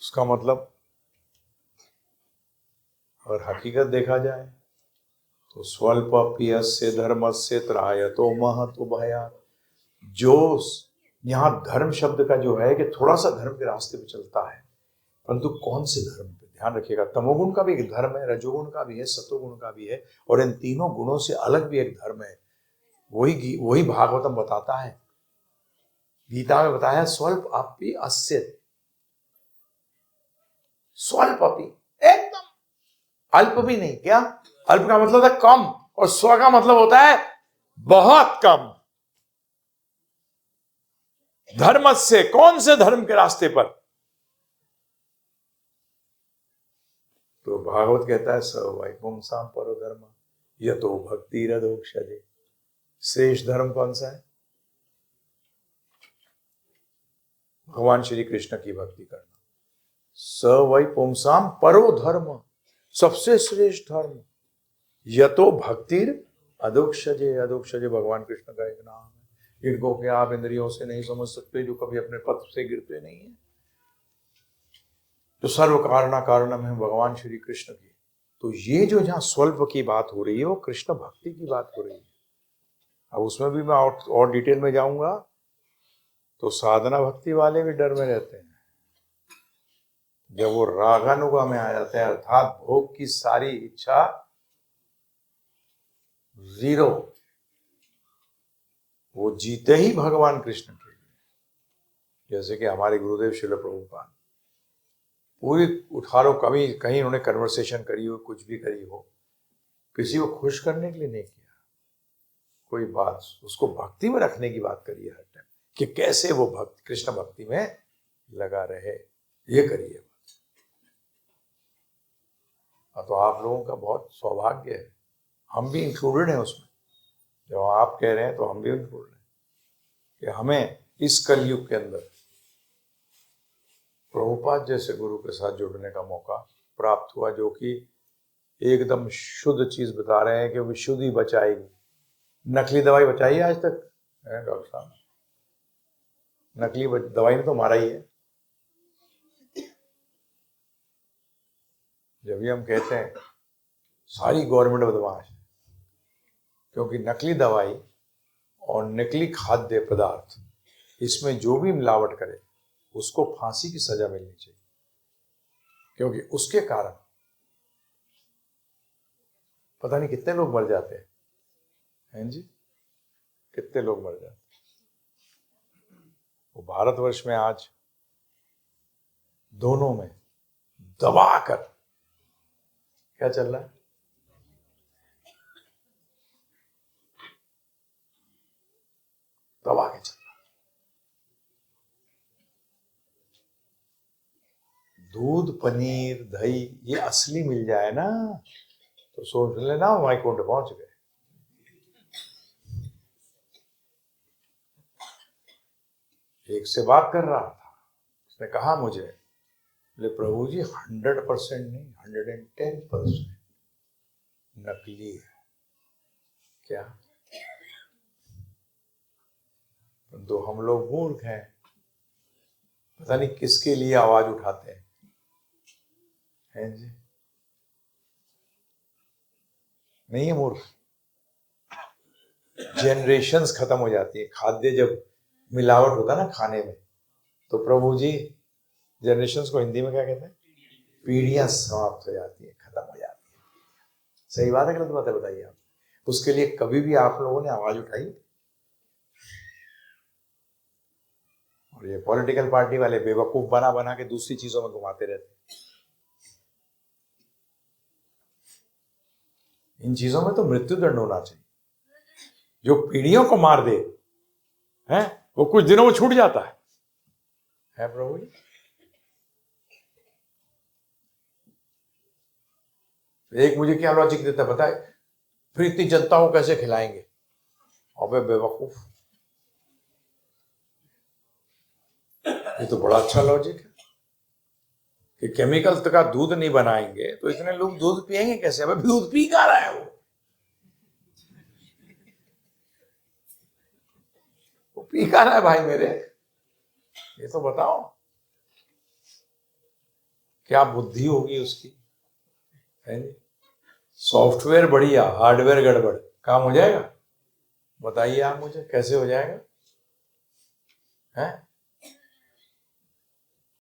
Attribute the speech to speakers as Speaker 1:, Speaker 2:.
Speaker 1: उसका मतलब अगर हकीकत देखा जाए तो स्वल्पप्यस्य धर्मस्य त्रायतो महतो भयात्। जो यहाँ धर्म शब्द का जो है कि थोड़ा सा धर्म के रास्ते पे चलता है, परंतु कौन से धर्म पे ध्यान रखिएगा। तमोगुण का भी एक धर्म है, रजोगुण का भी है, सतोगुण का भी है, और इन तीनों गुणों से अलग भी एक धर्म है। वही भागवतम बताता है, गीता में बताया स्वल्प अपि अस्य, स्वल्प अपि एकदम अल्प भी नहीं। क्या अल्प का मतलब है कम, और स्व का मतलब होता है बहुत कम। धर्म से, कौन से धर्म के रास्ते पर? तो भागवत कहता है स वै पुंसाम परो धर्म यतो भक्ति रदोक्षजे। श्रेष्ठ धर्म कौन सा है? भगवान श्री कृष्ण की भक्ति करना। स वै पुंसाम परो धर्म, सबसे श्रेष्ठ धर्म। यतो भक्तिर अदोक्षजे, अदोक्षजे भगवान कृष्ण का एक नाम है। इनको क्या आप इंद्रियों से नहीं समझ सकते, जो कभी अपने पथ से गिरते नहीं है, जो सर्व कारणा कारणम है भगवान श्री कृष्ण की। तो ये जो जहां स्वल्प की बात हो रही है वो कृष्ण भक्ति की बात हो रही है। अब उसमें भी मैं और डिटेल में जाऊंगा तो साधना भक्ति वाले भी डर में रहते हैं। जब वो रागानुगा में आ जाते हैं, अर्थात भोग की सारी इच्छा जीरो, वो जीते ही भगवान कृष्ण के लिए। जैसे कि हमारे गुरुदेव श्रील प्रभुपाद, पूरी उठा लो, कभी कहीं उन्होंने कन्वर्सेशन करी हो, कुछ भी करी हो, किसी को खुश करने के लिए नहीं किया, कोई बात उसको भक्ति में रखने की बात करी है हर टाइम, कि कैसे वो भक्त कृष्ण भक्ति में लगा रहे, ये करिए। तो आप लोगों का बहुत सौभाग्य है, हम भी इंक्लूडेड हैं उसमें। जब आप कह रहे हैं तो हम भी इंक्लूडेड हैं कि हमें इस कलयुग के अंदर प्रभुपाद जैसे गुरु के साथ जुड़ने का मौका प्राप्त हुआ, जो कि एकदम शुद्ध चीज बता रहे हैं कि विशुद्धि बचाएगी। नकली दवाई बचाई है आज तक डॉक्टर साहब? नकली दवाई ने तो मारा ही है। जब भी हम कहते हैं सारी गवर्नमेंट बदमाश है, क्योंकि नकली दवाई और नकली खाद्य पदार्थ, इसमें जो भी मिलावट करे उसको फांसी की सजा मिलनी चाहिए, क्योंकि उसके कारण पता नहीं कितने लोग मर जाते हैं जी, कितने लोग मर जाते हैं। वो भारतवर्ष में आज दोनों में दबाकर क्या चल रहा है? दबा के चल रहा है। दूध, पनीर, दही ये असली मिल जाए ना तो सोच लेना वैकुंठ पहुंच गए। एक से बात कर रहा था, उसने कहा मुझे, बोले प्रभु जी 100% नहीं, 110% नकली है। क्या? तो हम लोग मूर्ख हैं, पता नहीं किसके लिए आवाज उठाते हैं जी। नहीं है मूर्ख, जनरेशंस खत्म हो जाती है। खाद्य जब मिलावट होता है ना खाने में, तो प्रभु जी जनरेशंस को हिंदी में क्या कहते हैं? पीढ़ियां समाप्त हो जाती है, खत्म हो जाती है। सही बात है गलत बात है बताइए आप? उसके लिए कभी भी आप लोगों ने आवाज उठाई? और ये पॉलिटिकल पार्टी वाले बेवकूफ बना बना के दूसरी चीजों में घुमाते रहते हैं। इन चीजों में तो मृत्यु दंड होना चाहिए। जो पीढ़ियों को मार दे है वो कुछ दिनों में छूट जाता है प्रभु जी? एक मुझे क्या लॉजिक देता है बताए, फिर इतनी जनता को कैसे खिलाएंगे? अबे बेवकूफ, ये तो बड़ा अच्छा लॉजिक है कि केमिकल का दूध नहीं बनाएंगे तो इतने लोग दूध पिएंगे कैसे? अबे दूध पी का रहा है वो पी का रहा है भाई मेरे, ये तो बताओ। क्या बुद्धि होगी उसकी, है नहीं? सॉफ्टवेयर बढ़िया, हार्डवेयर गड़बड़, काम हो जाएगा? बताइए आप मुझे, कैसे हो जाएगा? है